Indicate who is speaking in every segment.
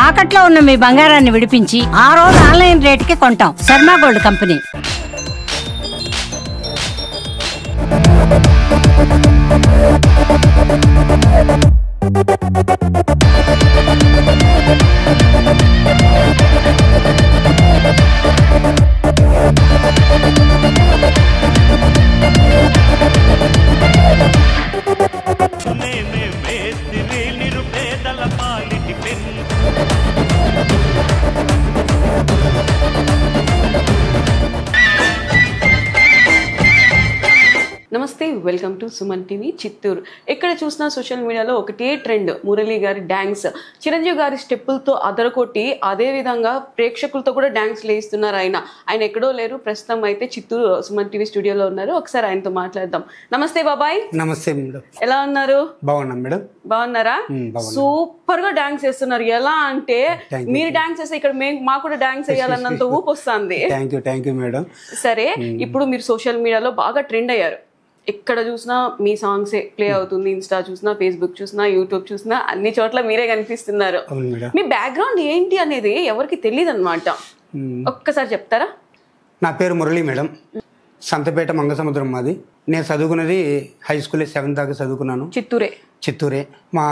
Speaker 1: తాకట్లో ఉన్న మీ బంగారాన్ని విడిపించి ఆ రోజు ఆన్లైన్ రేటుకి కొంటాం. Sharma gold company.
Speaker 2: నమస్తే, welcome to Suman TV Chittoor. ఎక్కడ చూసినా సోషల్ మీడియాలో ఒకటే ట్రెండ్, మురళి గారి డాన్స్, చిరంజీవి గారి స్టెప్పులతో అదరకొట్టి అదే విధంగా ప్రేక్షకులతో కూడా డాన్స్ వేయిస్తున్నారు. ఆయన ఎక్కడో లేరు, ప్రస్తుతం అయితే చిత్తూరు సుమన్ టీవీ స్టూడియోలో ఉన్నారు. ఒకసారి ఆయనతో మాట్లాడదాం. నమస్తే బాబాయ్.
Speaker 3: నమస్తే మేడం.
Speaker 2: ఎలా ఉన్నారు?
Speaker 3: బాగున్నాం మేడం.
Speaker 2: బాగున్నారా? సూపర్ గా డాన్స్ చేస్తున్నారు. ఎలా అంటే మీరు డాన్స్ చేస్తే ఇక్కడ మాకు కూడా డాన్స్ వేయాలన్నంత ఊపు వస్తుంది.
Speaker 3: Thank you madam.
Speaker 2: సరే, ఇప్పుడు మీరు సోషల్ మీడియాలో బాగా ట్రెండ్ అయ్యారు. ఎక్కడ చూసినా మీ సాంగ్సే ప్లే అవుతుంది. ఇన్స్టా చూసినా, ఫేస్బుక్ చూసినా, యూట్యూబ్ చూసినా అన్ని చోట్ల మీరే కనిపిస్తున్నారు. మీ బ్యాక్గ్రౌండ్ ఏంటి అనేది ఎవరికి తెలియదు అనమాట. ఒక్కసారి చెప్తారా?
Speaker 3: నా పేరు మురళి మేడం. సంతపేట మంగసముద్రం మాది. నేను చదువుకున్నది హై స్కూల్ 7th దాకా చదువుకున్నాను. చిత్తూరే. మా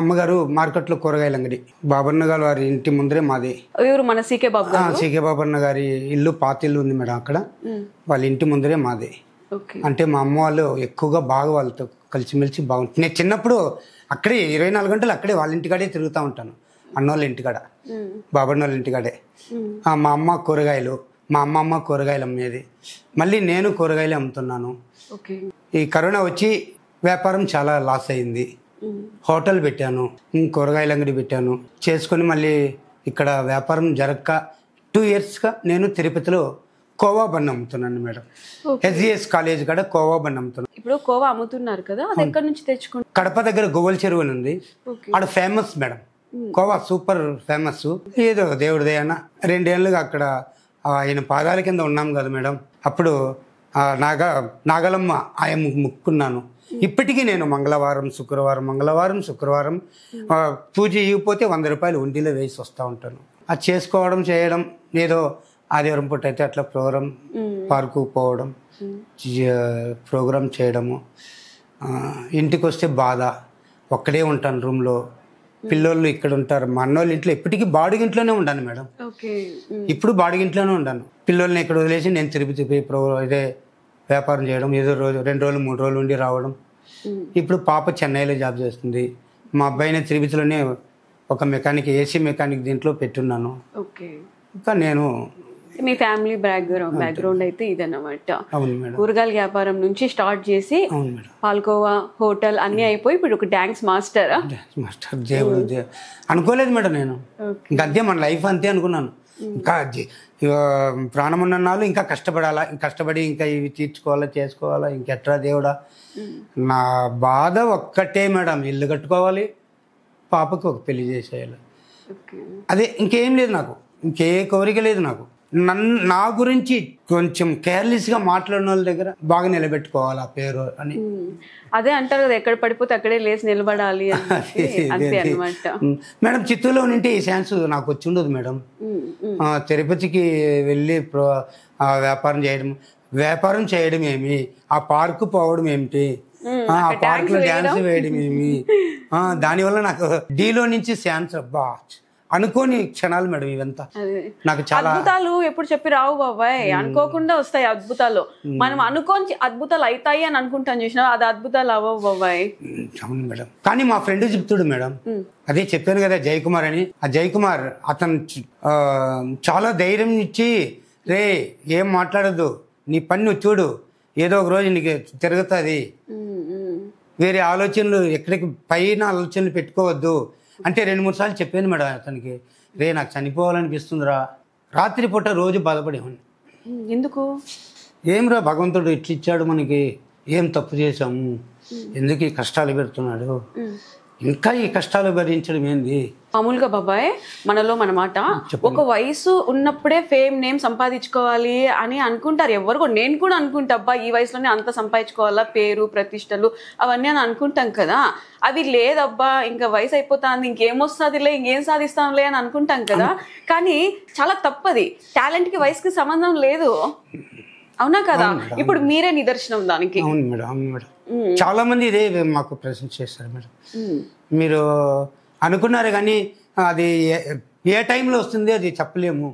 Speaker 3: అమ్మగారు మార్కెట్లో కూరగాయల అంగడి. బాబన్న గారు వారి ఇంటి ముందరే మాది.
Speaker 2: మన సీకే
Speaker 3: బాబన్న గారి ఇల్లు, పాత ఇల్లు ఉంది మేడం. అక్కడ వాళ్ళ ఇంటి ముందరే మాది. అంటే మా అమ్మ వాళ్ళు ఎక్కువగా బాగా వాళ్ళతో కలిసిమెలిసి బాగుంటుంది. నేను చిన్నప్పుడు అక్కడే 24 గంటలు అక్కడే వాళ్ళ ఇంటికాడే తిరుగుతూ ఉంటాను. అన్నోళ్ళ ఇంటికాడ, బాబన్న వాళ్ళ ఇంటికాడే. మా అమ్మ కూరగాయలు, మా అమ్మమ్మ కూరగాయలు అమ్మేది. మళ్ళీ నేను కూరగాయలు అమ్ముతున్నాను. ఈ కరోనా వచ్చి వ్యాపారం చాలా లాస్ అయింది. హోటల్ పెట్టాను, కూరగాయల అంగడి పెట్టాను. చేసుకొని మళ్ళీ ఇక్కడ వ్యాపారం జరగక 2 yearsగా నేను తిరుపతిలో కోవా బన్ అమ్ముతున్నాను మేడం. SGS కాలేజ్ కాడ కోవా బన్ అమ్ముతున్నాను.
Speaker 2: ఇప్పుడు కోవా అమ్ముతున్నారు కదా, అది ఎక్కడి నుంచి తెచ్చుకుంటారు?
Speaker 3: కడప దగ్గర గోవల్ చెరువు అని ఉంది. ఆడ famous madam. Khoa super famous. ఏదో దేవుడి దయన 2 ఏళ్ళుగా అక్కడ ఆయన పాదాల కింద ఉన్నాం కదా మేడం. అప్పుడు నాగలమ్మ ఆయన ముక్కున్నాను. ఇప్పటికీ నేను మంగళవారం శుక్రవారం పూజ ఇవ్వకపోతే 100 రూపాయలు ఉండిలో వేసి వస్తూ ఉంటాను. అది చేసుకోవడం చేయడం, ఏదో ఆదివారం పూట అయితే అట్లా పార్కు పోవడం, ప్రోగ్రామ్ చేయడము. ఇంటికి వస్తే బాధ, ఒక్కడే ఉంటాను రూమ్లో. పిల్లోళ్ళు ఇక్కడ ఉంటారు. మా అన్నోళ్ళ ఇంట్లో ఎప్పటికీ బాడుగింట్లోనే ఉంటాను మేడం. ఇప్పుడు బాడుగింట్లోనే ఉంటాను. పిల్లోళ్ళని ఇక్కడ వదిలేసి నేను తిరుపతి ఇదే వ్యాపారం చేయడం, ఏదో 2 రోజులు 3 రోజులు ఉండి రావడం. ఇప్పుడు పాప చెన్నైలో జాబ్ చేస్తుంది. మా అబ్బాయిని తిరుపతిలోనే ఒక మెకానిక్, AC మెకానిక్ దీంట్లో పెట్టున్నాను. ఇంకా నేను
Speaker 2: మీ ఫ్యామిలీ బ్యాక్గ్రౌండ్ అయితే ఇదన్నమాట. కూరగాయల వ్యాపారం నుంచి స్టార్ట్ చేసి పాల్కోవా, హోటల్ అన్ని అయిపోయి ఇప్పుడు ఒక డాన్స్ మాస్టర్.
Speaker 3: దేవుడు అనుకోలేదు మేడం. నేను ఇంకా అంతే, మన లైఫ్ అంతే అనుకున్నాను. ఇంకా ప్రాణం ఉన్న నాళ్ళు ఇంకా కష్టపడి ఇంకా ఇవి చేసుకోవాలా ఇంకెట్రా దేవుడా. నా బాధ ఒక్కటే మేడం, ఇల్లు కట్టుకోవాలి, పాపకు ఒక పెళ్లి చేసేయాలి. అదే, ఇంకేం లేదు నాకు, ఇంకే కోరిక లేదు నాకు. నా గురించి కొంచెం కేర్లెస్గా మాట్లాడిన వాళ్ళ దగ్గర బాగా నిలబెట్టుకోవాలి ఆ పేరు అని.
Speaker 2: అదే అంటారు కదా, ఎక్కడ పడిపోతే అక్కడే లేచి నిలబడాలి
Speaker 3: మేడం. చిత్తూరులో ఉంటే ఈ ఛాన్స్ నాకు వచ్చి ఉండదు మేడం. తిరుపతికి వెళ్ళి వ్యాపారం చేయడం ఏమి, ఆ పార్కు పోవడం ఏమిటి, ఆ పార్కులో డ్యాన్స్ వేయడం ఏమి, దానివల్ల నాకు డీలో నుంచి ఛాన్స్ అనుకోని క్షణాలు మేడం ఇవంతా. నాకు చాలా
Speaker 2: అద్భుతాలు ఎప్పుడు చెప్పి రావు బాబాయ్, అనుకోకుండా వస్తాయి అద్భుతాలు. మనం అనుకోని అద్భుతాలు అవుతాయి అని అనుకుంటాం, చూసినా అది అద్భుతాలు అవ్వవు బాబాయ్.
Speaker 3: అవును మేడం. కానీ మా ఫ్రెండ్ చెప్తాడు మేడం, అదే చెప్పాను కదా జయకుమార్ అని. ఆ జయకుమార్ అతను చాలా ధైర్యం ఇచ్చి, రే ఏం మాట్లాడద్దు, నీ పని నువ్వు చూడు, ఏదో ఒక రోజు నీకు తిరుగుతుంది, వేరే ఆలోచనలు ఎక్కడికి పైన ఆలోచనలు పెట్టుకోవద్దు అంటే 2-3 సార్లు చెప్పాను మేడం అతనికి. రే నాకు చనిపోవాలనిపిస్తుందిరా. రాత్రి పూట రోజు బాధపడేవాడిని.
Speaker 2: ఎందుకు?
Speaker 3: ఏమ్రా భగవంతుడు ఇట్లా ఇచ్చాడు మనకి, ఏం తప్పు చేసాము, ఎందుకు ఈ కష్టాలు పెడుతున్నాడు, ఇంకా ఈ కష్టాలు భరించడం ఏంది?
Speaker 2: మామూలుగా బాబాయ్ మనలో మన మాట ఒక వయసు ఉన్నప్పుడే ఫేమ్ నేమ్ సంపాదించుకోవాలి అని అనుకుంటారు ఎవరు కూడా. నేను కూడా అనుకుంటా, అబ్బా ఈ వయసులోనే అంత సంపాదించుకోవాలా, పేరు ప్రతిష్టలు అవన్నీ అని అనుకుంటాం కదా. అవి లేదబ్బా ఇంకా వయసు అయిపోతుంది, ఇంకేమొస్తుందిలే, ఇంకేం సాధిస్తాంలే అని అనుకుంటాం కదా. కానీ చాలా తప్పది. టాలెంట్ కి వయసుకి సంబంధం లేదు, అవునా కదా? ఇప్పుడు మీరే నిదర్శనం దానికి.
Speaker 3: అవును మేడం, అవును మేడం. చాలా మంది ఇదే మాకు ప్రశ్న చేస్తారు మేడం. మీరు అనుకున్నారు కానీ అది ఏ టైంలో వస్తుంది అది చెప్పలేము,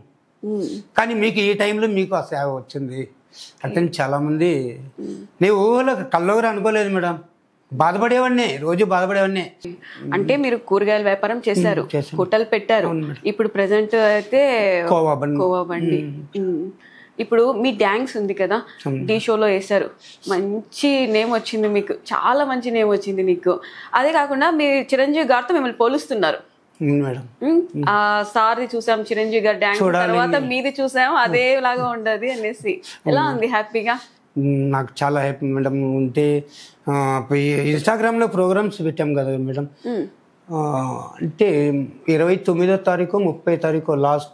Speaker 3: కానీ మీకు ఈ టైంలో మీకు ఆ సేవ వచ్చింది అంటే చాలా మంది. నేను ఊహలో కళ్ళవరు అనుకోలేదు మేడం. బాధపడేవాడిని, రోజు బాధపడేవాడిని.
Speaker 2: అంటే మీరు కూరగాయల వ్యాపారం చేశారు, హోటల్ పెట్టారు, ఇప్పుడు ప్రెసెంట్ అయితే కోవా బండి. ఇప్పుడు మీ డ్యాన్స్ ఉంది కదా, ఢీ షోలో వేశారు, మంచి నేమ్ వచ్చింది మీకు, చాలా మంచి నేమ్ వచ్చింది నీకు. అదే కాకుండా మీ చిరంజీవి గారితో మిమ్మల్ని పోలుస్తున్నారు
Speaker 3: మేడం.
Speaker 2: ఆ సార్ది చూసాం, చిరంజీవి గారి డ్యాన్స్ తర్వాత మీది చూసాం, అదే లాగా ఉండదు అనేసి. ఎలా ఉంది? హ్యాపీగా?
Speaker 3: నాకు చాలా హ్యాపీ మేడం. ఉంటే ఇన్స్టాగ్రామ్లో ప్రోగ్రామ్స్ పెట్టాం కదా మేడం. అంటే 29వ తారీఖు 30వ తారీఖు లాస్ట్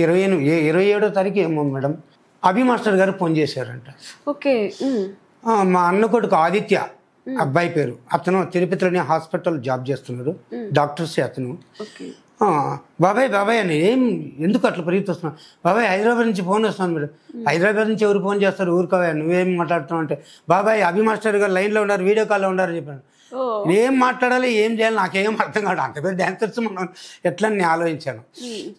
Speaker 3: 27వ తారీఖు ఏమో మేడం అభి మాస్టర్ గారు ఫోన్ చేశారంట.
Speaker 2: ఓకే.
Speaker 3: మా అన్న కొడుకు ఆదిత్య అబ్బాయి పేరు, అతను తిరుపతిలోనే హాస్పిటల్ జాబ్ చేస్తున్నాడు, డాక్టర్స్ అతను. బాబాయ్ అని ఎందుకు అట్లా పరిగెత్తుస్తున్నావు బాబాయ్, హైదరాబాద్ నుంచి ఫోన్ వస్తున్నాను మేడం. హైదరాబాద్ నుంచి ఎవరు ఫోన్ చేస్తారు, ఊరుకోవా నువ్వేం మాట్లాడుతున్నావు అంటే, బాబాయ్ అభి మాస్టర్ గారు లైన్లో ఉన్నారు, వీడియో కాల్లో ఉన్నారు చెప్పాను. ఏం మాట్లాడాలి ఏం చేయాలి నాకేం అర్థం కాదు, అంత పెద్ద డాన్సర్స్ మనం ఎట్లా నేను ఆలోచించాను.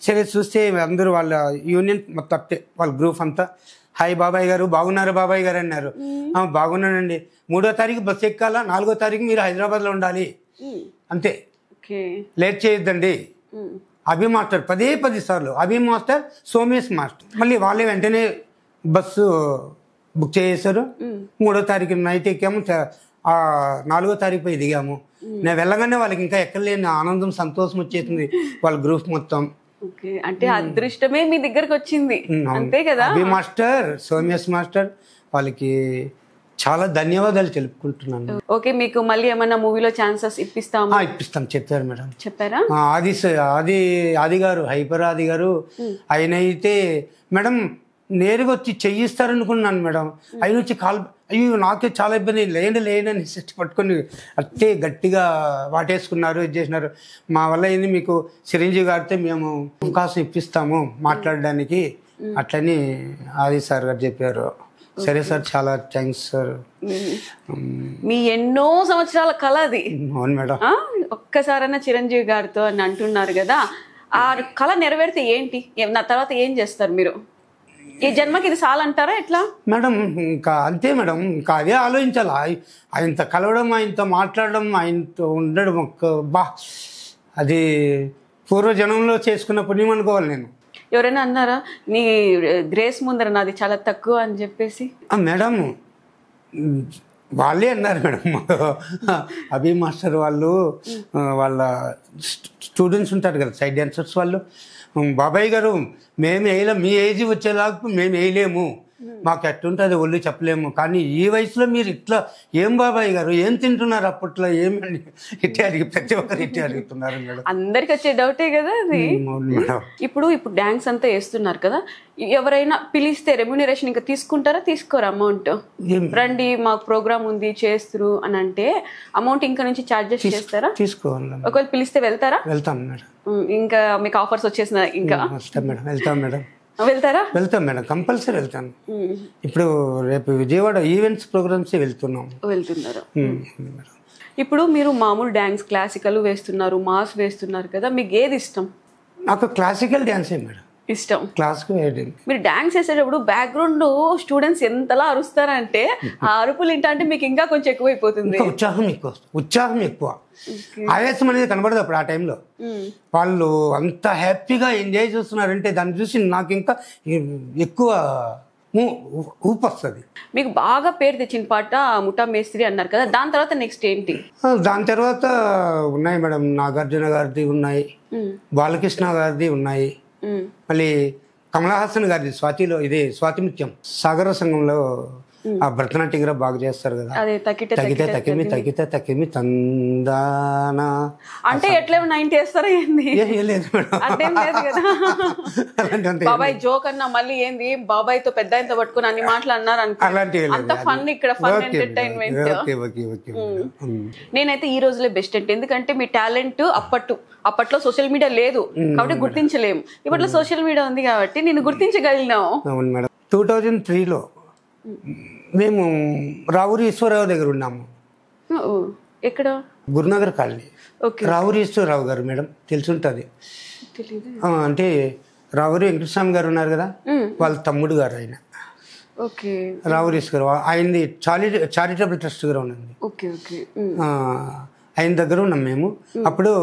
Speaker 3: సరే చూస్తే అందరూ వాళ్ళ యూనియన్ మొత్తం వాళ్ళ గ్రూప్ అంతా హాయ్ బాబాయ్ గారు బాగున్నారు బాబాయ్ గారు అన్నారు. బాగున్నానండి, 3వ తారీఖు బస్సు ఎక్కాలా, 4వ తారీఖు మీరు హైదరాబాద్లో ఉండాలి అంతే, లేట్ చేయొద్దండి. అభి మాస్టర్ 10 సార్లు, అభి మాస్టర్ సోమేష్ మాస్టర్, మళ్ళీ వాళ్ళే వెంటనే బస్సు బుక్ చేసేసారు. 3వ తారీఖు నైట్ ఎక్కాము, 4వ తారీఖు పోయి దిగాము. నేను వెళ్ళగానే వాళ్ళకి ఇంకా ఎక్కడలేని ఆనందం సంతోషం వచ్చేసింది వాళ్ళ గ్రూప్ మొత్తం.
Speaker 2: అంటే అదృష్టమే మీ దగ్గరకు వచ్చింది, అంతే కదా?
Speaker 3: అభి మాస్టర్ సోమేష్ మాస్టర్ వాళ్ళకి చాలా ధన్యవాదాలు తెలుపుకుంటున్నాను.
Speaker 2: ఓకే, మీకు మళ్ళీ ఏమన్నా మూవీలో ఛాన్సెస్ ఇప్పిస్తాం
Speaker 3: చెప్పారు మేడం.
Speaker 2: చెప్పారా?
Speaker 3: ఆది గారు, హైపర్ ఆది గారు, ఆయన అయితే మేడం నేరుగా వచ్చి చెయ్యిస్తారనుకున్నాను మేడం. ఆయన వచ్చి అయ్యో నాకే చాలా ఇబ్బంది, లేండి అని పట్టుకొని అట్టే గట్టిగా వాటేసుకున్నారు, ఇది చేసినారు. మా వల్ల ఏంది మీకు చిరంజీవి గారితో మేము అవకాశం ఇప్పిస్తాము మాట్లాడడానికి అట్లని ఆది సార్ గారు చెప్పారు. సరే సార్, చాలా థ్యాంక్స్ సార్.
Speaker 2: మీ ఎన్నో సంవత్సరాల కళ అది.
Speaker 3: అవును మేడం.
Speaker 2: ఒక్కసారైనా చిరంజీవి గారితో అని అంటున్నారు కదా, ఆ కళ నెరవేరితే ఏంటి, నా తర్వాత ఏం చేస్తారు మీరు? ఈ జన్మకి ఇది చాలంటారా ఎట్లా
Speaker 3: మేడం? ఇంకా అంతే మేడం, ఇంకా అదే ఆలోచించాలి. ఆయనతో కలవడం, ఆయనతో మాట్లాడడం, ఆయనతో ఉండడం అది పూర్వజనంలో చేసుకున్న పుణ్యం అనుకోవాలి. నేను
Speaker 2: ఎవరైనా అన్నారా నీ గ్రేస్ ముందర నాది చాలా తక్కువ అని చెప్పేసి?
Speaker 3: మేడం వాళ్ళే అన్నారు మేడం. అభి మాస్టర్ వాళ్ళు వాళ్ళ స్టూడెంట్స్ ఉంటారు కదా సైడ్ డాన్సర్స్, వాళ్ళు బాబాయ్ గారు మేము వేయలేము, మీ ఏజ్ వచ్చేలాగా మేము వేయలేము, మాకు ఎట్టుంటుంది ఒళ్ళు చెప్పలేము, కానీ ఈ వయసులో మీరు ఇట్లా ఏం బాబాయ్ గారు ఏం తింటున్నారు అప్పట్లో ఏమని ప్రతి ఒక్కరు ఇట్టే అడుగుతున్నారు మేడం.
Speaker 2: అందరికి వచ్చే డౌటే కదా అది. ఇప్పుడు డాన్స్ అంతా వేస్తున్నారు కదా, ఎవరైనా పిలిస్తే రెమ్యూనరేషన్ ఇంకా తీసుకుంటారా, తీసుకోరా? అమౌంట్ రండి మాకు ప్రోగ్రామ్ ఉంది చేస్తురు అని అంటే అమౌంట్ ఇంకా నుంచి చార్జెస్ చేస్తారా?
Speaker 3: తీసుకోవాలి.
Speaker 2: ఒకవేళ పిలిస్తే వెళ్తారా?
Speaker 3: వెళ్తాం మేడం.
Speaker 2: ఇంకా మీకు ఆఫర్స్ వచ్చేసిన ఇంకా
Speaker 3: వెళ్తాం మేడం.
Speaker 2: వెళ్తారా?
Speaker 3: వెళ్తాం మేడం, కంపల్సరీ వెళ్తాను. ఇప్పుడు రేపు విజయవాడ ఈవెంట్స్ ప్రోగ్రామ్స్ వెళ్తున్నారు.
Speaker 2: ఇప్పుడు మీరు మామూలు డాన్స్ క్లాసికల్ వేస్తున్నారు, మాస్ వేస్తున్నారు కదా, మీకు ఏది ఇష్టం?
Speaker 3: నాకు క్లాసికల్ డాన్సే మేడం
Speaker 2: ఇష్టం.
Speaker 3: క్లాసికల్.
Speaker 2: మీరు డాన్స్ వేసేటప్పుడు బ్యాక్గ్రౌండ్ స్టూడెంట్స్ ఎంతలా అరుస్తారంటే ఆ అరుపులు ఏంటంటే మీకు ఇంకా కొంచెం ఎక్కువైపోతుంది.
Speaker 3: ఉత్సాహం ఎక్కువ, ఆవేశం అనేది కనబడదు అప్పుడు. ఆ టైంలో వాళ్ళు అంత హ్యాపీగా ఎంజాయ్ చేస్తున్నారంటే దాన్ని చూసి నాకు ఇంకా ఎక్కువ ఊపు వస్తుంది.
Speaker 2: మీకు బాగా పేరు తెచ్చిన పాట ముఠా మేస్త్రి అన్నారు కదా, దాని తర్వాత నెక్స్ట్ ఏంటి?
Speaker 3: దాని తర్వాత ఉన్నాయి మేడం, నాగార్జున గారిది ఉన్నాయి, బాలకృష్ణ గారిది ఉన్నాయి, మళ్ళీ కమల్ హాసన్ గారిది స్వాతిలో, ఇదే స్వాతి ముత్యం, సాగర సంఘంలో ఆ భరతనాట్యం కూడా బాగా చేస్తారు కదా.
Speaker 2: అదే తకిటే
Speaker 3: తగ్గితే తకిమి తగ్గితే తకిమి తందానా
Speaker 2: అంటే ఎట్లా 90 వేస్తారా ఏంది?
Speaker 3: లేదు మేడం,
Speaker 2: అదేం లేదు కదా.
Speaker 3: అలాంటి
Speaker 2: బాబాయ్ జోక్ అన్నా మళ్ళీ ఏంది బాబాయ్ తో పెద్ద ఆయనతో పట్టుకుని అన్ని మాటలు అన్నారు అనుకో.
Speaker 3: అలాంటివి లేదు.
Speaker 2: అంత ఫన్ ఇక్కడ fun entertainment.
Speaker 3: Okay okay okay.
Speaker 2: నేనైతే ఈ రోజులే బెస్ట్ అంటే, ఎందుకంటే మీ టాలెంట్ అప్పట్లో సోషల్ మీడియా లేదు కాబట్టి గుర్తించలేము. ఇప్పట్లో సోషల్ మీడియా ఉంది కాబట్టి నేను గుర్తించగలిగినాం.
Speaker 3: అవును మేడం. 2003లో మేము రావురి ఈశ్వరరావు దగ్గర ఉన్నాము.
Speaker 2: ఎక్కడ?
Speaker 3: గురునగర్ కాలనీ.
Speaker 2: ఓకే.
Speaker 3: రావురి ఈశ్వరరావు గారు మేడం తెలుసుంటుంది. అంటే రావురి వెంకటస్వామి గారు ఉన్నారు కదా, వాళ్ళ తమ్ముడు గారు ఆయన.
Speaker 2: ఓకే.
Speaker 3: రావురి ఈశ్వరరావు ఆయనది చారిటబుల్ ట్రస్ట్ కూడా ఉన్నది.
Speaker 2: Okay okay.
Speaker 3: ఆయన దగ్గర ఉన్నాం మేము. అప్పుడు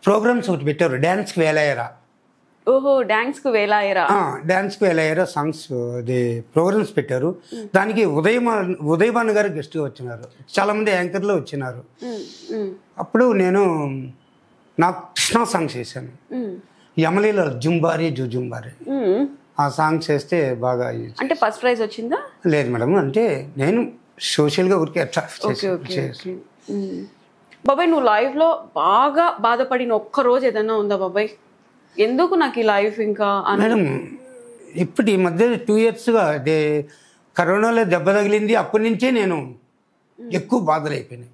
Speaker 3: ప్రోగ్రామ్స్ ఒకటి పెట్టారు, డ్యాన్స్కి వేలాయరా.
Speaker 2: ఓహో, డాన్స్ కు వేలాయరా.
Speaker 3: డాన్స్కి వేలాయరా సాంగ్స్ అది ప్రోగ్రామ్స్ పెట్టారు. దానికి ఉదయభాను గారు గెస్ట్గా వచ్చినారు, చాలా మంది యాంకర్లు వచ్చినారు. అప్పుడు నేను నాకు కృష్ణ సాంగ్స్ చేశాను, యమలీల జుంబారి జుంబారి. ఆ సాంగ్స్ చేస్తే బాగా.
Speaker 2: అంటే ఫస్ట్ ప్రైజ్ వచ్చిందా?
Speaker 3: లేదు మేడం, అంటే నేను సోషల్గా ఊరికే ఎట్లా.
Speaker 2: బాబాయ్ నువ్వు లైఫ్ లో బాగా బాధపడిన ఒక్క రోజు ఏదైనా ఉందా బాబాయ్? ఎందుకు నాకు ఈ లైఫ్ ఇంకా
Speaker 3: మేడం, ఇప్పుడు ఈ మధ్య 2 yearsగా అదే కరోనాలో దెబ్బ తగిలింది. అప్పటి నుంచే నేను ఎక్కువ బాధలు అయిపోయినాయి.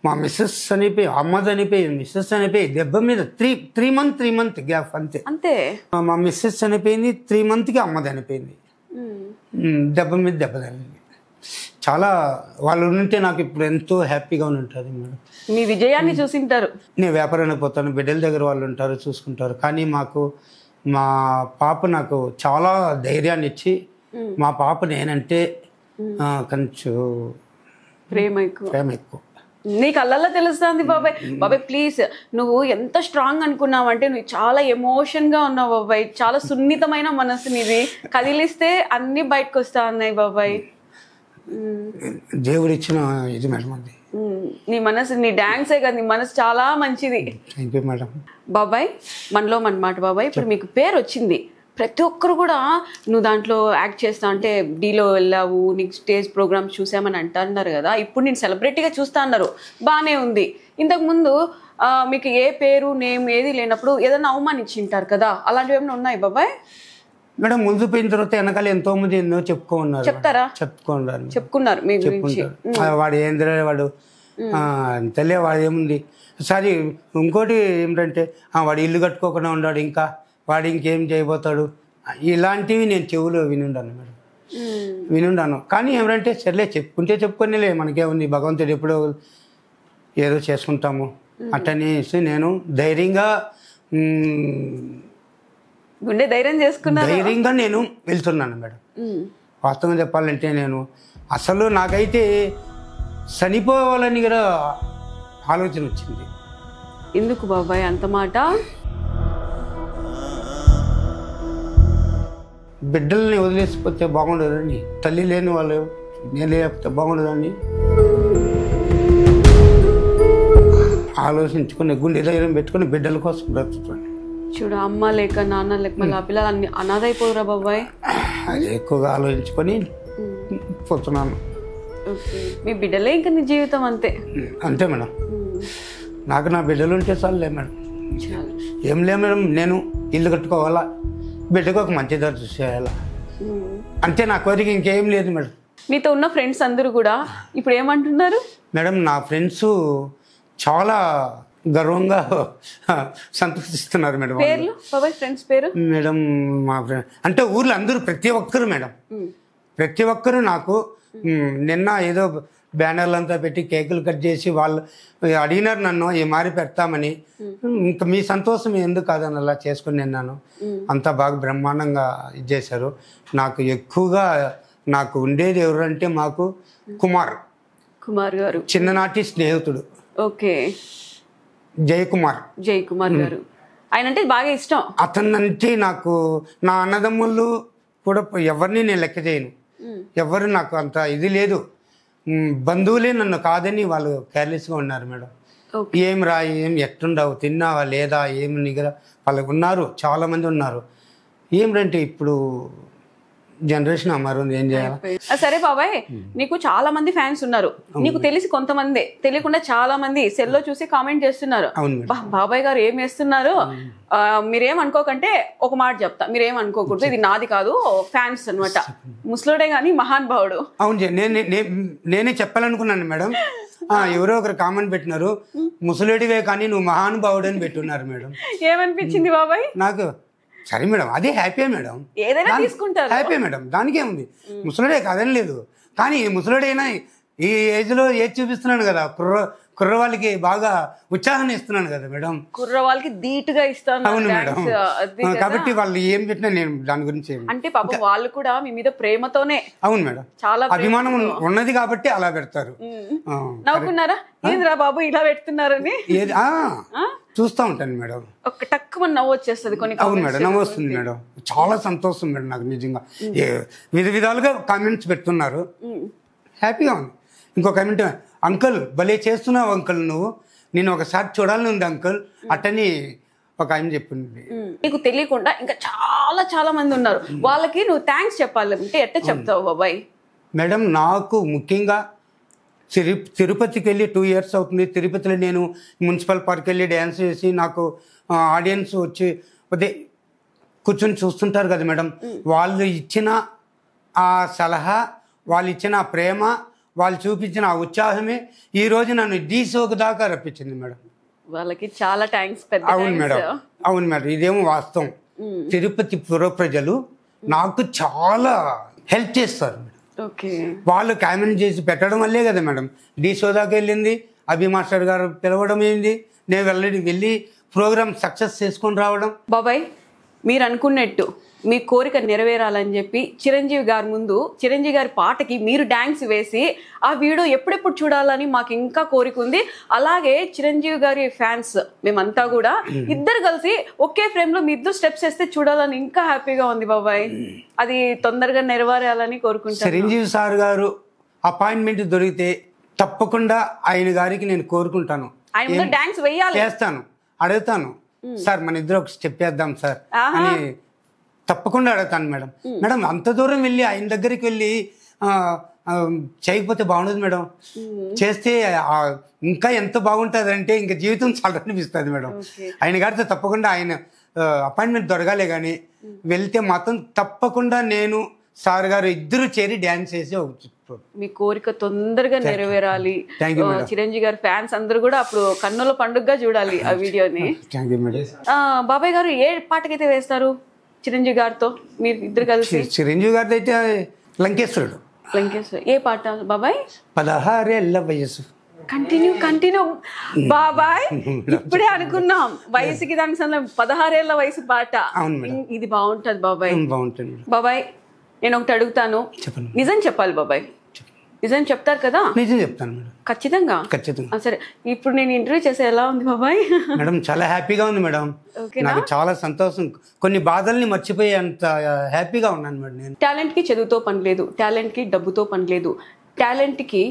Speaker 3: మా మిస్సెస్ చనిపోయి, అమ్మ చనిపోయి, మిస్సెస్ చనిపోయి, దెబ్బ మీద 3 month గ్యాప్ అంతే.
Speaker 2: అంతే.
Speaker 3: మా మిస్సెస్ చనిపోయింది, 3 monthకి అమ్మ చనిపోయింది. దెబ్బ మీద దెబ్బ తగిలింది. చాలా వాళ్ళు ఉంటే నాకు ఇప్పుడు ఎంతో హ్యాపీగా ఉంటుంది మేడం.
Speaker 2: మీ విజయాన్ని చూసింటారు.
Speaker 3: నేను వ్యాపారానికి పోతాను, బిడ్డల దగ్గర వాళ్ళు ఉంటారు, చూసుకుంటారు. కానీ మా పాప నాకు చాలా ధైర్యాన్ని ఇచ్చి, మా పాప నేనంటే కొంచెం
Speaker 2: ప్రేమ ఎక్కువ. నీ కళ్ళల్లో తెలుస్తుంది బాబాయ్. బాబాయ్ ప్లీజ్, నువ్వు ఎంత స్ట్రాంగ్ అనుకున్నావంటే నువ్వు చాలా ఎమోషన్ గా ఉన్నావు బాబాయ్. చాలా సున్నితమైన మనసు నీది, కదిలిస్తే అన్ని బయటకు వస్తా ఉన్నాయి బాబాయ్.
Speaker 3: దేవుడు ఇచ్చిన ఇది మేడం అది.
Speaker 2: నీ మనసు, నీ డాన్సే కదా, నీ మనసు చాలా మంచిది.
Speaker 3: Thank you madam.
Speaker 2: బాబాయ్ మనలో మన మాట బాబాయ్, ఇప్పుడు మీకు పేరు వచ్చింది, ప్రతి ఒక్కరు కూడా నువ్వు దాంట్లో యాక్ట్ చేస్తా అంటే డీలో వెళ్ళావు, నీకు స్టేజ్ ప్రోగ్రామ్స్ చూసామని అంటున్నారు కదా. ఇప్పుడు నేను సెలబ్రిటీగా చూస్తా అన్నారు, బాగానే ఉంది. ఇంతకుముందు మీకు ఏ పేరు నేమ్ ఏది లేనప్పుడు ఏదైనా అవమానించింటారు కదా, అలాంటివి ఏమైనా ఉన్నాయి బాబాయ్?
Speaker 3: మేడం, ముందు పోయిన తర్వాత వెనకాల ఎంతో మంది ఎన్నో చెప్పుకున్నారు.
Speaker 2: చెప్తారా? చెప్పుకున్నారు మీ గురించి.
Speaker 3: వాడు ఏంద్రా వాడు తెలియ, వాడు ఏముంది. సరే ఇంకోటి ఏమిటంటే వాడు ఇల్లు కట్టుకోకుండా ఉన్నాడు, ఇంకా వాడు ఇంకేం చేయబోతాడు, ఇలాంటివి నేను చెవులో వినుండాను మేడం, వినుండాను. కానీ ఏమిటంటే సర్లే చెప్పుకునేలే, మనకేముంది, భగవంతుడు ఎప్పుడో ఏదో చేసుకుంటాము అట్టనేసి నేను ధైర్యంగా
Speaker 2: గుండె ధైర్యంగా
Speaker 3: నేను వెళ్తున్నాను మేడం. వాస్తవంగా చెప్పాలంటే నేను అసలు నాకైతే చనిపోవాలని కూడా ఆలోచన వచ్చింది.
Speaker 2: ఎందుకు బాబాయ్ అంత మాట?
Speaker 3: బిడ్డల్ని వదిలేసిపోతే బాగుండదని, తల్లి లేని వాళ్ళు నేను లేకపోతే బాగుండదని ఆలోచించుకుని గుండె ధైర్యం పెట్టుకుని బిడ్డల కోసం బ్రతుకుతాను.
Speaker 2: చూడు, అమ్మ లేక నాన్న లేక మళ్ళీ ఆ పిల్లలు అన్ని అనాథైపోదురా బాబాయ్.
Speaker 3: అది ఎక్కువగా ఆలోచించుకొని పోతున్నాను.
Speaker 2: మీ బిడ్డలే ఇంకా నీ జీవితం అంతే.
Speaker 3: అంతే మేడం, నాకు నా బిడ్డలు ఉంటే చాలులే మేడం. ఏం లే మేడం, నేను ఇల్లు కట్టుకోవాలా, బిడ్డకు ఒక మంచి దర్శనం చేయాలా, అంతే నా కోరిక, ఇంకేం లేదు మేడం.
Speaker 2: మీతో ఉన్న ఫ్రెండ్స్ అందరూ కూడా ఇప్పుడు ఏమంటున్నారు
Speaker 3: మేడం? నా ఫ్రెండ్స్ చాలా గర్వంగా సంతోషిస్తున్నారు మేడం.
Speaker 2: పేర్లు బాబాయ్, ఫ్రెండ్స్ పేరు?
Speaker 3: మేడం మా ఫ్రెండ్ అంటే ఊర్లో అందరూ ప్రతి ఒక్కరు మేడం, ప్రతి ఒక్కరు నాకు నిన్న ఏదో బ్యానర్లు అంతా పెట్టి కేకులు కట్ చేసి వాళ్ళు అడిగినారు నన్ను ఈ మారి పెడతామని. ఇంకా మీ సంతోషం ఎందుకు కాదని అలా చేసుకుని నిన్నాను. అంతా బాగా బ్రహ్మాండంగా ఇది చేశారు. నాకు ఎక్కువగా నాకు ఉండేది ఎవరంటే మాకు కుమార్ గారు, చిన్ననాటి స్నేహితుడు.
Speaker 2: ఓకే,
Speaker 3: జయకుమార్
Speaker 2: గారు, ఆయన అంటే బాగా ఇష్టం.
Speaker 3: అతనంటే నాకు, నా అన్నదమ్ముళ్ళు కూడా ఎవరిని నేను లెక్క చేయను, ఎవరు నాకు అంత ఇది లేదు. బంధువులే నన్ను కాదని వాళ్ళు కేర్లెస్గా ఉన్నారు మేడం. ఏం రా, ఏం ఎట్టుండవు, తిన్నావా లేదా, ఏం నిగర వాళ్ళకు ఉన్నారు, చాలామంది ఉన్నారు. ఏమిటంటే ఇప్పుడు జనరేషన్ అమ్మారు ఏం చేయాలి.
Speaker 2: సరే బాబాయ్, నీకు చాలా మంది ఫ్యాన్స్ ఉన్నారు, నీకు తెలిసి కొంతమంది తెలియకుండా చాలా మంది సెల్లో చూసి కామెంట్ చేస్తున్నారు, బాబాయ్ గారు ఏం వేస్తున్నారు, మీరేమనుకోకంటే ఒక మాట చెప్తా, మీరేం అనుకోకూడదు, ఇది నాది కాదు, ఫ్యాన్స్ అన్నమాట, ముసలుడే గాని మహాన్ భావుడు.
Speaker 3: అవును, నేనే చెప్పాలనుకున్నాను మేడం. ఎవరో ఒకరు కామెంట్ పెట్టినారు, ముసలుడివే కానీ నువ్వు మహానుభావుడు అని పెట్టున్నారు మేడం.
Speaker 2: ఏమనిపించింది బాబాయ్?
Speaker 3: నాకు సరే మేడం, అదే హ్యాపీ మేడం,
Speaker 2: ఏదైనా తీసుకుంటారు,
Speaker 3: హ్యాపీ మేడం, దానికేముంది, ముసలుడే కాదని లేదు. కానీ ముసలుడైనా ఈ ఏజ్ లో ఏది చూపిస్తున్నాను కదా, కుర్రవాళ్ళకి బాగా ఉత్సాహాన్ని ఇస్తున్నాను కదా మేడం,
Speaker 2: కుర్రవాళ్ళకి ధీటుగా ఇస్తాను.
Speaker 3: అవును మేడం, కాబట్టి వాళ్ళు ఏం పెట్టినా నేను దాని గురించి
Speaker 2: అంటే పాపం వాళ్ళు కూడా మీ మీద ప్రేమతోనే,
Speaker 3: అవును మేడం, చాలా అభిమానం ఉన్నది కాబట్టి అలా పెడతారు.
Speaker 2: నవ్వుకున్నారా ఏంద్రా బాబు ఇలా పెడుతున్నారని?
Speaker 3: చూస్తూ ఉంటాను మేడం,
Speaker 2: ఒక టక్కుమని నవ్వు వచ్చేస్తుంది కొన్ని.
Speaker 3: అవును మేడం, నవ్వు వస్తుంది మేడం, చాలా సంతోషం మేడం నాకు నిజంగా. విధాలుగా కామెంట్స్ పెడుతున్నారు, హ్యాపీగా ఉంది. ఇంకో కామెంట్, అంకుల్ భలే చేస్తున్నావు అంకుల్, నువ్వు నేను ఒకసారి చూడాలని ఉంది అంకుల్ అట్టని ఒక ఆయన చెప్పింది.
Speaker 2: నీకు తెలియకుండా ఇంకా చాలా చాలా మంది ఉన్నారు, వాళ్ళకి నువ్వు థ్యాంక్స్ చెప్పాలంటే ఎట్లా చెప్తావు బాబాయ్?
Speaker 3: మేడం, నాకు ముఖ్యంగా తిరుపతికి వెళ్ళి 2 years అవుతుంది. తిరుపతిలో నేను మున్సిపల్ పార్క్ వెళ్ళి డ్యాన్స్ చేసి నాకు ఆడియన్స్ వచ్చి అదే కూర్చొని చూస్తుంటారు కదా మేడం, వాళ్ళు ఇచ్చిన ఆ సలహా, వాళ్ళు ఇచ్చిన ఆ ప్రేమ, వాళ్ళు చూపించిన ఆ ఉత్సాహమే ఈ రోజు నన్ను డీ షోకు దాకా రప్పించింది మేడం.
Speaker 2: వాళ్ళకి చాలా థ్యాంక్స్.
Speaker 3: అవును మేడం, అవును మేడం, ఇదేమో వాస్తవం. తిరుపతి పుర ప్రజలు నాకు చాలా హెల్ప్ చేస్తారు మేడం. వాళ్ళు కామెంట్ చేసి పెట్టడం వల్లే కదా మేడం డీ షో దాకా వెళ్ళింది. అభి మాస్టర్ గారు పిలవడం ఏంది, నేను వెళ్ళి ప్రోగ్రామ్ సక్సెస్ చేసుకొని రావడం.
Speaker 2: బాబాయ్, మీరు అనుకున్నట్టు మీ కోరిక నెరవేరాలని చెప్పి చిరంజీవి గారి ముందు, చిరంజీవి గారి పాటకి మీరు డాన్స్ వేసి ఆ వీడియో ఎప్పుడెప్పుడు చూడాలని మాకు ఇంకా కోరిక ఉంది. అలాగే చిరంజీవి గారి ఫ్యాన్స్ మేమంతా కూడా ఇద్దరు కలిసి ఒకే ఫ్రేమ్ లో మీ ఇద్దరు స్టెప్స్ వేస్తే చూడాలని ఇంకా హ్యాపీగా ఉంది బాబాయ్. అది తొందరగా నెరవేరాలని కోరుకుంటాను.
Speaker 3: చిరంజీవి సార్ గారు అపాయింట్మెంట్ దొరికితే తప్పకుండా ఆయన గారికి నేను కోరుకుంటాను,
Speaker 2: ఆయన ముందు డాన్స్ వేయాలి,
Speaker 3: చేస్తాను, అడుగుతాను, సార్ మన ఇద్దరు ఒక స్టెప్ వేద్దాం సార్ అని తప్పకుండా అడుగుతాను మేడం. మేడం, అంత దూరం వెళ్ళి ఆయన దగ్గరికి వెళ్ళి చేయకపోతే బాగుండదు మేడం, చేస్తే ఇంకా ఎంత బాగుంటుంది అంటే ఇంకా జీవితం చాలా అనిపిస్తుంది మేడం. ఆయన గారితో తప్పకుండా ఆయన అపాయింట్మెంట్ దొరకాలే కానీ వెళ్తే మాత్రం తప్పకుండా నేను సార్ గారు ఇద్దరు చేరి డ్యాన్స్ చేసి
Speaker 2: మీ కోరిక తొందరగా నెరవేరాలి. చిరంజీవి గారి ఫ్యాన్స్ అందరూ కూడా అప్పుడు కన్నుల పండుగగా చూడాలి ఆ వీడియోని. బాబాయ్ గారు ఏ పాటకైతే వేస్తారు చిరంజీవి గారితో మీరు ఇద్దరు కలిసి?
Speaker 3: చిరంజీవి గారితో అయితే లంకేశ్వరుడు.
Speaker 2: ఏ పాట బాబాయ్?
Speaker 3: 16 ఏళ్ల వయసు.
Speaker 2: కంటిన్యూ బాబాయ్, ఇప్పుడే అనుకున్నాం వయసుకి దానికి 16 ఏళ్ల వయసు పాట. ఇది బాగుంటది బాబాయ్.
Speaker 3: బాగుంటుంది
Speaker 2: బాబాయ్. నేను ఒకటి అడుగుతాను, నిజం చెప్పాలి బాబాయ్, నిజం చెప్తారు కదా?
Speaker 3: నిజం చెప్తాను మేడం,
Speaker 2: ఖచ్చితంగా. సరే, ఇప్పుడు నేను ఇంటర్వ్యూ చేసే ఎలా ఉంది బాబాయ్?
Speaker 3: మేడం, చాలా హ్యాపీగా ఉంది మేడం, నాకు చాలా సంతోషం, కొన్ని బాధల్ని మర్చిపోయి అంత హ్యాపీగా ఉన్నాను మేడం. నేను
Speaker 2: టాలెంట్ కి చదువుతో పని లేదు, టాలెంట్ కి డబ్బుతో పని లేదు, టాలెంట్ కి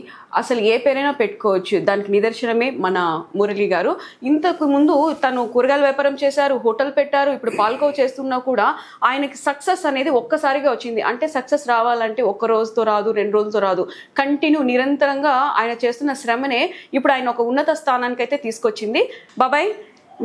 Speaker 2: అసలు ఏ పేరైనా పెట్టుకోవచ్చు. దానికి నిదర్శనమే మన మురళి గారు. ఇంతకు ముందు తను కూరగాయల వ్యాపారం చేశారు, హోటల్ పెట్టారు, ఇప్పుడు పాల్కో చేస్తున్నా కూడా ఆయనకి సక్సెస్ అనేది ఒక్కసారిగా వచ్చింది. అంటే సక్సెస్ రావాలంటే ఒక్క రోజుతో రాదు, 2 రోజులతో రాదు, కంటిన్యూ నిరంతరంగా ఆయన చేస్తున్న శ్రమనే ఇప్పుడు ఆయన ఒక ఉన్నత స్థానానికి అయితే తీసుకొచ్చింది. బాబాయ్,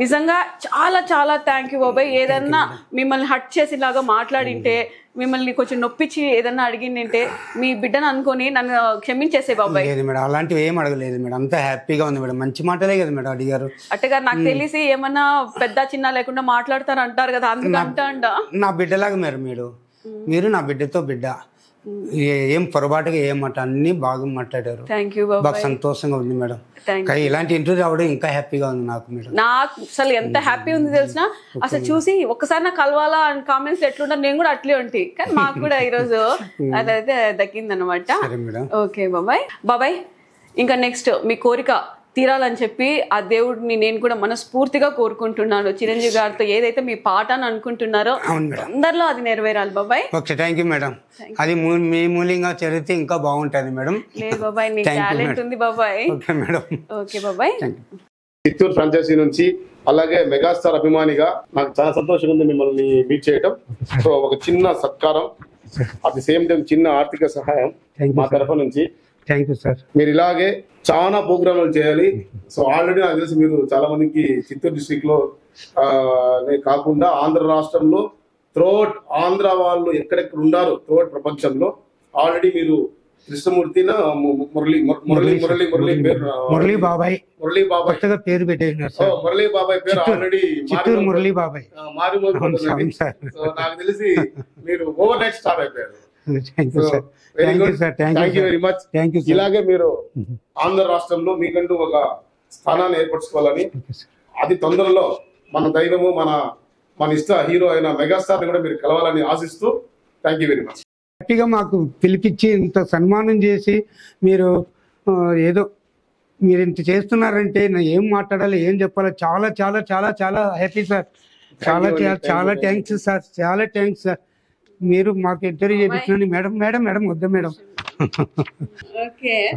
Speaker 2: నిజంగా చాలా చాలా థ్యాంక్ యూ బాబాయ్. ఏదన్నా మిమ్మల్ని హట్ చేసేలాగా మాట్లాడింటే, మిమ్మల్ని కొంచెం నొప్పించి ఏదన్నా అడిగిందంటే మీ బిడ్డను అనుకొని నన్ను క్షమించేసే బాబాయ్.
Speaker 3: లేదు మేడం, అలాంటివి ఏం అడగలేదు మేడం, అంతా హ్యాపీగా ఉంది మేడం, మంచి మాటలే కదా మేడం అడిగారు.
Speaker 2: అట్టగా నాకు తెలిసి ఏమన్నా పెద్ద చిన్న లేకుండా మాట్లాడతారు అంటారు కదా, అందుకంట
Speaker 3: నా బిడ్డలాగా మీరు నా బిడ్డతో బిడ్డ, ఏం పొరపాటుగా ఏమాట అన్ని బాగా మాట్లాడారు. బాగా సంతోషంగా ఉంది మేడం. ఇలాంటి ఇంటర్వ్యూ రావడం ఇంకా హ్యాపీగా ఉంది నాకు మేడం.
Speaker 2: నాకు అసలు ఎంత హ్యాపీ ఉంది తెలిసిన, అసలు చూసి ఒక్కసారి నాకు కలవాలా అని కామెంట్స్ ఎట్లుంటా, నేను కూడా అట్లే ఉంటాయి, కానీ మాకు కూడా ఈరోజు అదైతే దక్కింది అనమాట. ఓకే బాబాయ్, ఇంకా నెక్స్ట్ మీ కోరిక తీరాలని చెప్పి ఆ దేవుడిని నేను కూడా మనస్ఫూర్తిగా కోరుకుంటున్నాను. చిరంజీవి గారితో ఏదైతే మీ పాట అని అనుకుంటున్నారో అందరిలో అది నెరవేరాలి బాబాయ్.
Speaker 3: Okay, thank you madam. అది మీ మూలంగా చదివితే ఇంకా బాగుంటది మేడం.
Speaker 2: లేదు బాబాయ్, నీ టాలెంట్ ఉంది బాబాయ్.
Speaker 3: Okay madam.
Speaker 2: ఓకే బాబాయ్.
Speaker 4: చిత్తూరు ఫ్రాంచైజీ నుంచి, అలాగే మెగాస్టార్ అభిమానిగా నాకు చాలా సంతోషంగా ఉంది మిమ్మల్ని మీట్ చేయటం. సో ఒక చిన్న సత్కారం అట్ ది సేమ్ టైం చిన్న ఆర్థిక సహాయం
Speaker 3: Thank you,
Speaker 4: మా
Speaker 3: sir.
Speaker 4: తరఫు నుంచి.
Speaker 3: Thank you sir.
Speaker 4: మీరు ఇలాగే చాలా ప్రోగ్రాంలు చేయాలి. సో ఆల్రెడీ నాకు తెలిసి మీరు చాలా మందికి చిత్తూరు డిస్ట్రిక్ట్ లో కాకుండా ఆంధ్ర రాష్ట్రంలో త్రోట్ ఆంధ్ర వాళ్ళు ఎక్కడెక్కడ ఉన్నారు త్రోట్ ప్రపంచంలో ఆల్రెడీ మీరు కృష్ణమూర్తి
Speaker 3: మురళీ బాబాయ్
Speaker 4: మురళీ బాబాయ్
Speaker 3: కొత్తగా పేరు పెట్టేసినారు సార్.
Speaker 4: మురళీ బాబాయ్ పేరు ఆల్రెడీ
Speaker 3: చిత్తూరు మురళీ బాబాయ్.
Speaker 4: మారిపోతుంది.
Speaker 3: సార్.
Speaker 4: సో నాకు తెలిసి మీరు ఓవర్ నైట్ స్టార్ అయిపోయారు.
Speaker 3: Thank you sir. Thank you sir.
Speaker 4: Thank you very much.
Speaker 3: Thank you.
Speaker 4: ఇలాగే మీరు ఆంధ్ర రాష్ట్రంలో మీకంటూ ఒక స్థానాన్ని ఏర్పరచుకోవాలని, అది తొందరలో మన దైవము మన ఇష్ట హీరో అయిన మెగాస్టార్ ని కూడా మీరు కలవాలని ఆశిస్తూ థ్యాంక్ యూ వెరీ మచ్.
Speaker 3: గట్టిగా మాకు పిలిపించి ఇంత సన్మానం చేసి మీరు ఏదో మీరు ఇంత చేస్తున్నారంటే నేను ఏం మాట్లాడాలి ఏం చెప్పాలి, చాలా చాలా చాలా చాలా హ్యాపీ సార్. చాలా చాలా థ్యాంక్స్ సార్. చాలా థ్యాంక్స్ సార్. మీరు మాకు ఇంటర్వ్యూ చేయించండి మేడం. మేడం మేడం వద్దా మేడం.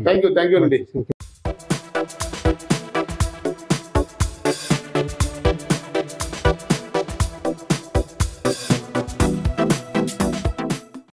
Speaker 4: థ్యాంక్ యూ అండి.